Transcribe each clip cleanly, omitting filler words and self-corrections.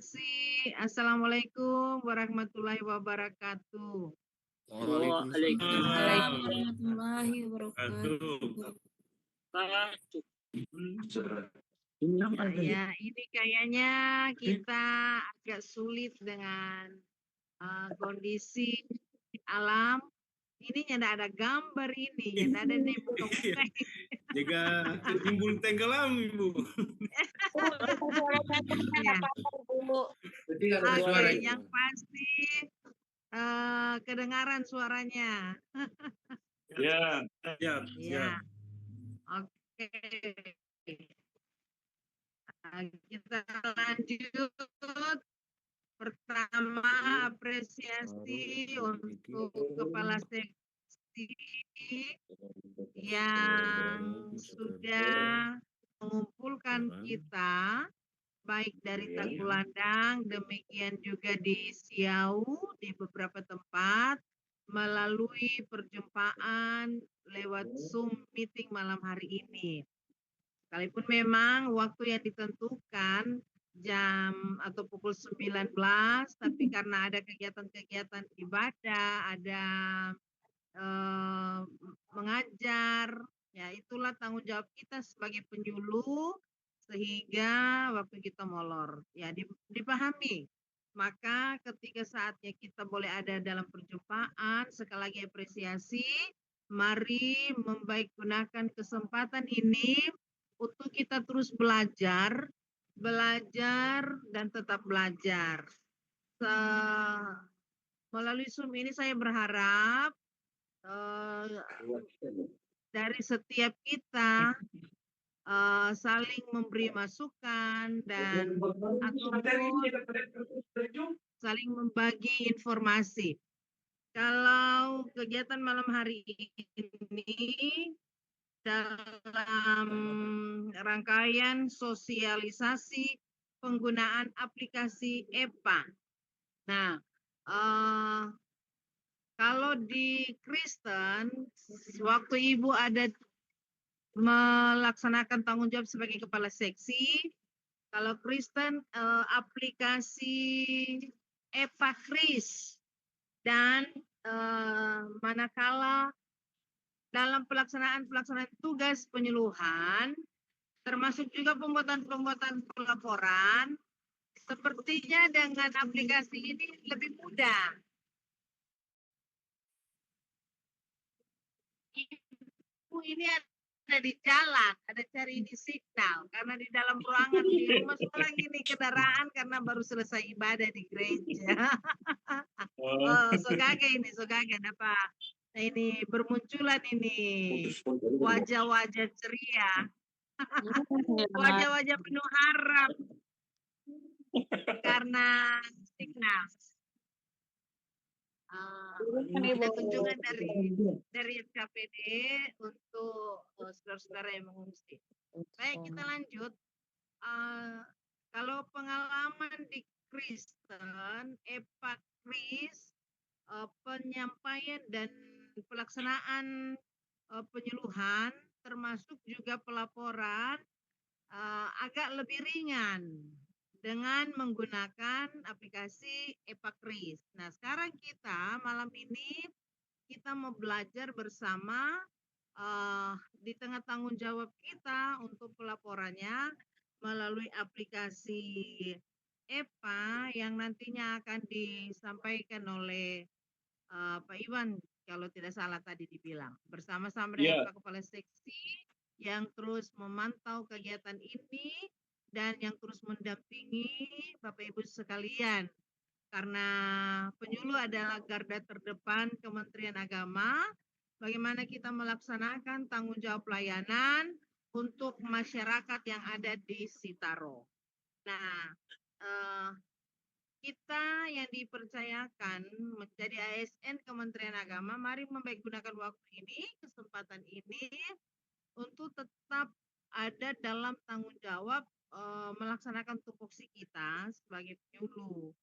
kasih. Assalamualaikum warahmatullahi wabarakatuh. Waalaikumsalam warahmatullahi wabarakatuh. Ya, ini kayaknya kita agak sulit dengan kondisi alam. Ini tidak ada gambar ini, tidak ada nembong. Jika timbul tenggelam, Ibu. Ya. Oke, yang pasti kedengaran suaranya. Ya, siap. Ya. Oke. Kita lanjut. Pertama, apresiasi untuk Kepala Seksi yang sudah mengumpulkan kita, baik dari Tagulandang, demikian juga di Siau, di beberapa tempat, melalui perjumpaan lewat Zoom meeting malam hari ini. Sekalipun memang waktu yang ditentukan jam atau pukul 19, tapi karena ada kegiatan-kegiatan ibadah, ada mengajar, ya itulah tanggung jawab kita sebagai penyuluh, sehingga waktu kita molor. Ya dipahami. Maka ketika saatnya kita boleh ada dalam perjumpaan, sekali lagi apresiasi, mari membaik gunakan kesempatan ini untuk kita terus belajar dan tetap belajar. Melalui Zoom ini saya berharap dari setiap kita saling memberi masukan dan ataupun saling membagi informasi. Kalau kegiatan malam hari ini dalam rangkaian sosialisasi penggunaan aplikasi EPA. Nah, kalau di Kristen, waktu Ibu ada melaksanakan tanggung jawab sebagai kepala seksi, kalau Kristen aplikasi EPA Kris, dan manakala dalam pelaksanaan tugas penyuluhan, termasuk juga pembuatan pelaporan, sepertinya dengan aplikasi ini lebih mudah. Ibu ini ada di jalan, ada cari di signal, karena di dalam ruangan di rumah sekarang ini kendaraan karena baru selesai ibadah di gereja. Sokage apa? Nah, ini bermunculan ini wajah-wajah ceria, wajah-wajah penuh harap karena signal. Ada kunjungan dari KPD untuk saudara-saudara yang mengungsi. Baik, kita lanjut. Kalau pengalaman di Kristen, EPA Kris, penyampaian dan pelaksanaan penyuluhan, termasuk juga pelaporan, agak lebih ringan dengan menggunakan aplikasi EPA Kris. Nah, sekarang kita malam ini kita mau belajar bersama di tengah tanggung jawab kita untuk pelaporannya melalui aplikasi EPA yang nantinya akan disampaikan oleh Pak Iwan, kalau tidak salah tadi dibilang, bersama-sama dengan Pak Kepala Seksi yang terus memantau kegiatan ini dan yang terus mendampingi Bapak Ibu sekalian. Karena penyuluh adalah garda terdepan Kementerian Agama, bagaimana kita melaksanakan tanggung jawab pelayanan untuk masyarakat yang ada di Sitaro. Nah, kita yang dipercayakan menjadi ASN Kementerian Agama, mari membaik gunakan waktu ini, kesempatan ini, untuk tetap ada dalam tanggung jawab melaksanakan tupoksi kita sebagai penyuluh,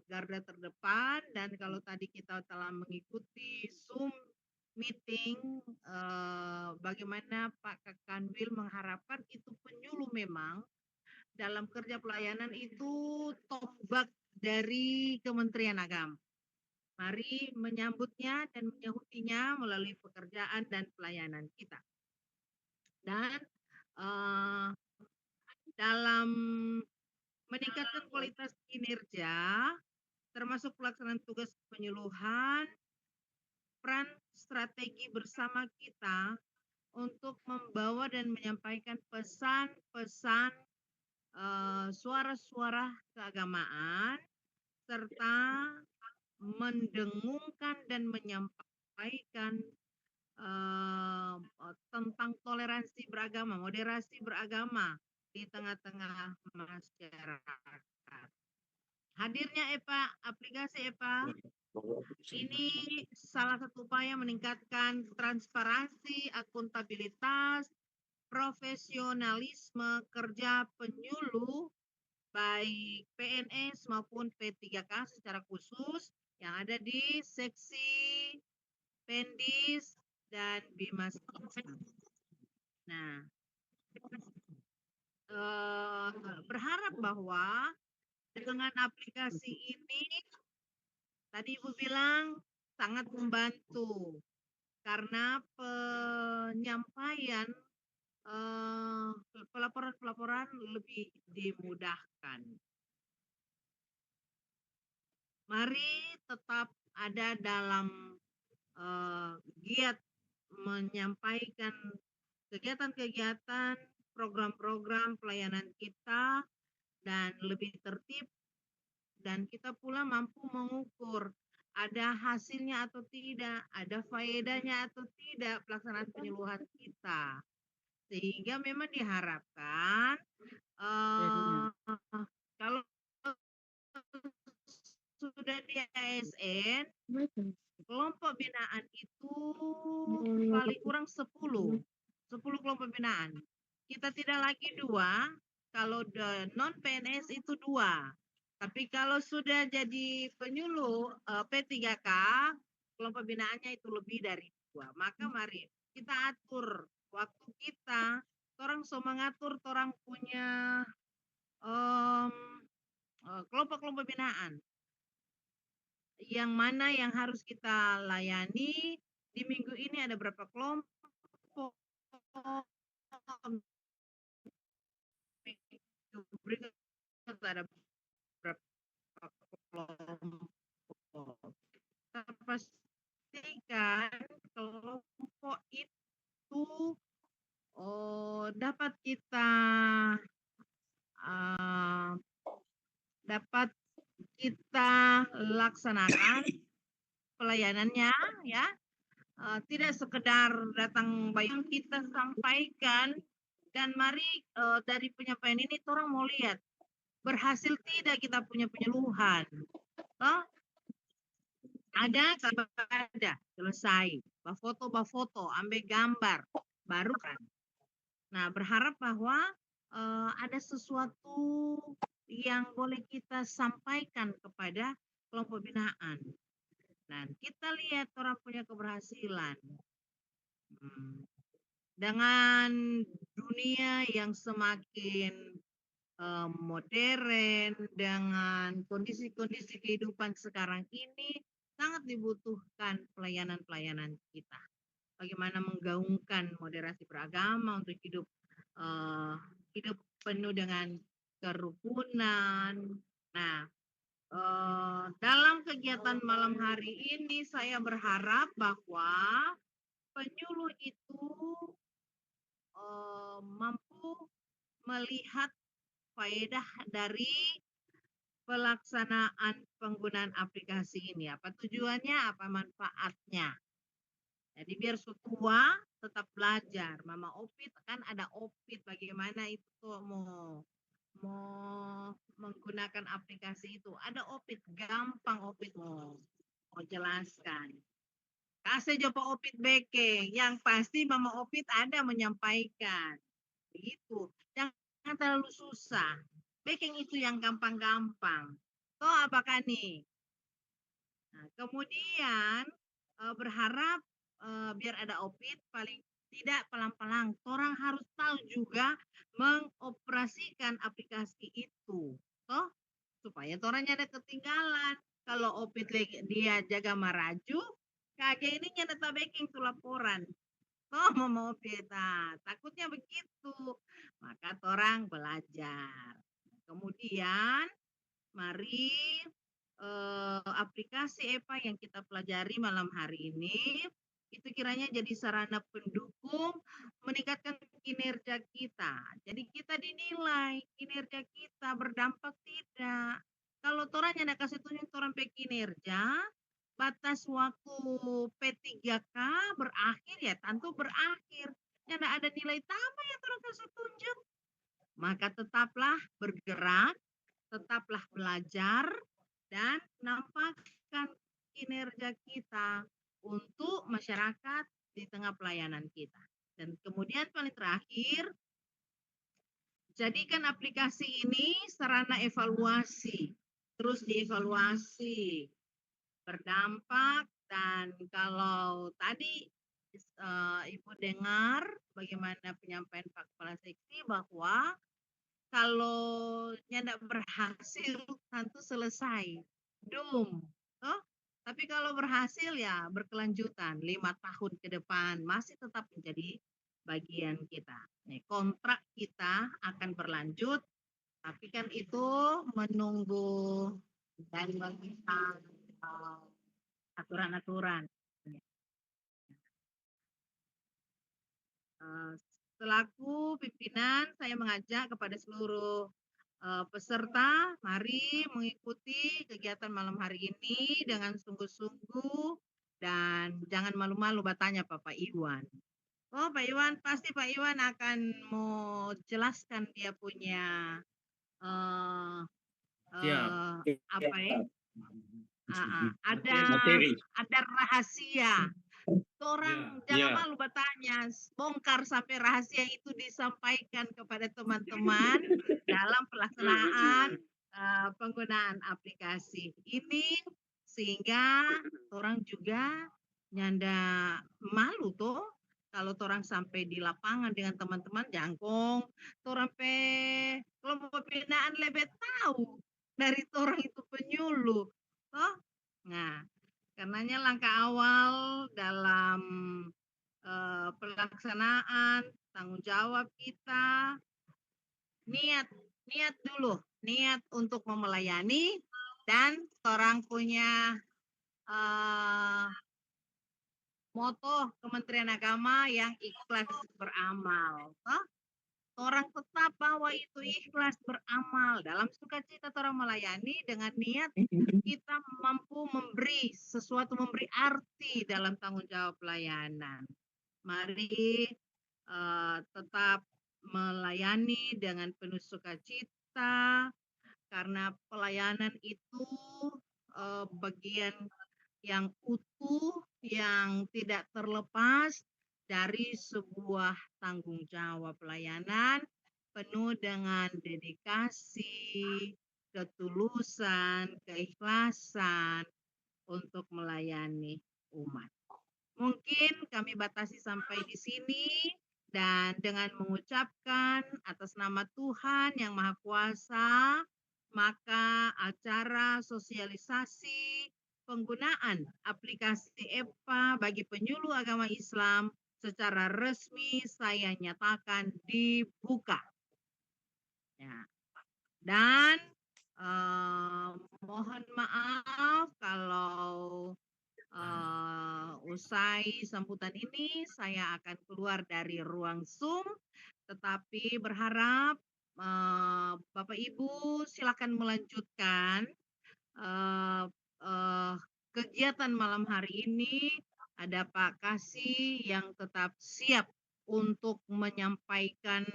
garda terdepan. Dan kalau tadi kita telah mengikuti Zoom meeting, bagaimana Pak Kanwil mengharapkan itu penyuluh memang dalam kerja pelayanan itu tombak dari Kementerian Agama. Mari menyambutnya dan menyahutinya melalui pekerjaan dan pelayanan kita. Dan dalam meningkatkan kualitas kinerja, termasuk pelaksanaan tugas penyuluhan, peran strategi bersama kita untuk membawa dan menyampaikan pesan-pesan suara-suara keagamaan, serta mendengungkan dan menyampaikan tentang toleransi beragama, moderasi beragama di tengah-tengah masyarakat. Hadirnya aplikasi EPA ini salah satu upaya meningkatkan transparansi, akuntabilitas, profesionalisme kerja penyuluh baik PNS maupun P3K secara khusus yang ada di seksi Pendis dan Bimas. Nah, berharap bahwa dengan aplikasi ini tadi Ibu bilang sangat membantu karena penyampaian pelaporan-pelaporan lebih dimudahkan. Mari tetap ada dalam giat menyampaikan kegiatan-kegiatan, program-program pelayanan kita dan lebih tertib, dan kita pula mampu mengukur ada hasilnya atau tidak, ada faedahnya atau tidak pelaksanaan penyuluhan kita. Sehingga memang diharapkan kalau sudah di ASN, kelompok binaan itu paling kurang 10 kelompok binaan. Kita tidak lagi 2, kalau non PNS itu 2. Tapi kalau sudah jadi penyuluh P3K, kelompok binaannya itu lebih dari 2. Maka mari kita atur waktu kita, orang so mengatur orang punya kelompok-kelompok binaan. Yang mana yang harus kita layani di minggu ini ada berapa kelompok, minggu berikut ada berapa kelompok. Kita pastikan kelompok itu dapat kita laksanakan pelayanannya, ya. Tidak sekedar datang bayang, kita sampaikan, dan mari dari penyampaian ini orang mau lihat berhasil tidak kita punya penyuluhan. Ada, selesai, foto, ambil gambar, baru kan. Nah, berharap bahwa ada sesuatu yang boleh kita sampaikan kepada kelompok binaan. Nah, kita lihat orang punya keberhasilan. Dengan dunia yang semakin modern, dengan kondisi-kondisi kehidupan sekarang ini, sangat dibutuhkan pelayanan-pelayanan kita. Bagaimana menggaungkan moderasi beragama untuk hidup penuh dengan kerukunan. Nah, dalam kegiatan malam hari ini saya berharap bahwa penyuluh itu mampu melihat faedah dari pelaksanaan penggunaan aplikasi ini. Apa tujuannya, apa manfaatnya. Jadi biar tua tetap belajar. Mama Opit kan ada Opit, bagaimana itu tuh mau menggunakan aplikasi itu. Ada Opit, gampang Opit mau jelaskan. Kasih coba Opit beke, yang pasti Mama Opit ada menyampaikan. Begitu. Jangan terlalu susah. Baking itu yang gampang-gampang. Toh apakah nih? Nah, kemudian berharap biar ada Opit, paling tidak pelan-pelan. Orang harus tahu juga mengoperasikan aplikasi itu. Toh, supaya orangnya ada ketinggalan. Kalau opit dia jaga maraju, kagak ini nyata baking tuh laporan. Oh, mau opit. Nah, takutnya begitu. Maka orang belajar. Kemudian, mari aplikasi apa yang kita pelajari malam hari ini itu kiranya jadi sarana pendukung meningkatkan kinerja kita. Jadi kita dinilai kinerja kita berdampak tidak. Kalau toranya nak kasih tunjuk orang pe kinerja, batas waktu P3K berakhir ya tentu berakhir. Ya ada nilai tambah yang orang kasih tunjuk. Maka tetaplah bergerak, tetaplah belajar, dan nampakkan kinerja kita untuk masyarakat di tengah pelayanan kita. Dan kemudian paling terakhir, jadikan aplikasi ini sarana evaluasi, terus dievaluasi, berdampak, dan kalau tadi Ibu dengar bagaimana penyampaian Pak Kepala Seksi bahwa kalau nyandak berhasil tentu selesai. Doom. Oh, tapi kalau berhasil ya berkelanjutan 5 tahun ke depan masih tetap menjadi bagian kita. Nih, kontrak kita akan berlanjut, tapi kan itu menunggu dari kita aturan-aturan. Selaku pimpinan, saya mengajak kepada seluruh peserta, mari mengikuti kegiatan malam hari ini dengan sungguh-sungguh dan jangan malu-malu bertanya Pak Iwan. Oh, Pak Iwan, pasti Pak Iwan akan mau jelaskan dia punya apa ya? Ada rahasia. Orang jangan malu bertanya, bongkar sampai rahasia itu disampaikan kepada teman-teman dalam pelaksanaan penggunaan aplikasi ini, sehingga orang juga nyanda malu tuh kalau orang sampai di lapangan dengan teman-teman jangkong, orang pe kelompok pembinaan lebih tahu dari orang itu penyuluh, toh. Nah, karenanya langkah awal dalam pelaksanaan tanggung jawab kita, niat dulu, niat untuk melayani, dan orang punya moto Kementerian Agama yang ikhlas beramal. Orang tetap bahwa itu ikhlas beramal dalam sukacita orang melayani dengan niat kita mampu memberi sesuatu, memberi arti dalam tanggung jawab pelayanan. Mari tetap melayani dengan penuh sukacita, karena pelayanan itu bagian yang utuh, yang tidak terlepas dari sebuah tanggung jawab pelayanan penuh dengan dedikasi, ketulusan, keikhlasan untuk melayani umat. Mungkin kami batasi sampai di sini, dan dengan mengucapkan atas nama Tuhan yang Maha Kuasa, maka acara sosialisasi penggunaan aplikasi EPA bagi penyuluh agama Islam secara resmi saya nyatakan dibuka. Ya. Dan mohon maaf kalau usai sambutan ini saya akan keluar dari ruang Zoom, tetapi berharap Bapak Ibu silakan melanjutkan kegiatan malam hari ini. Ada Pak Kasih yang tetap siap untuk menyampaikan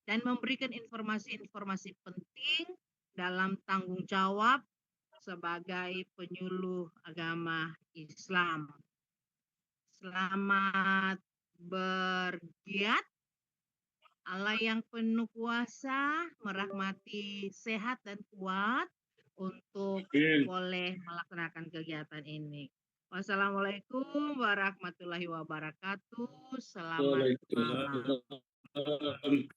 dan memberikan informasi-informasi penting dalam tanggung jawab sebagai penyuluh agama Islam. Selamat bergiat. Allah yang penuh kuasa merahmati sehat dan kuat untuk boleh melaksanakan kegiatan ini. Wassalamualaikum warahmatullahi wabarakatuh. Selamat malam. Waalaikumsalam.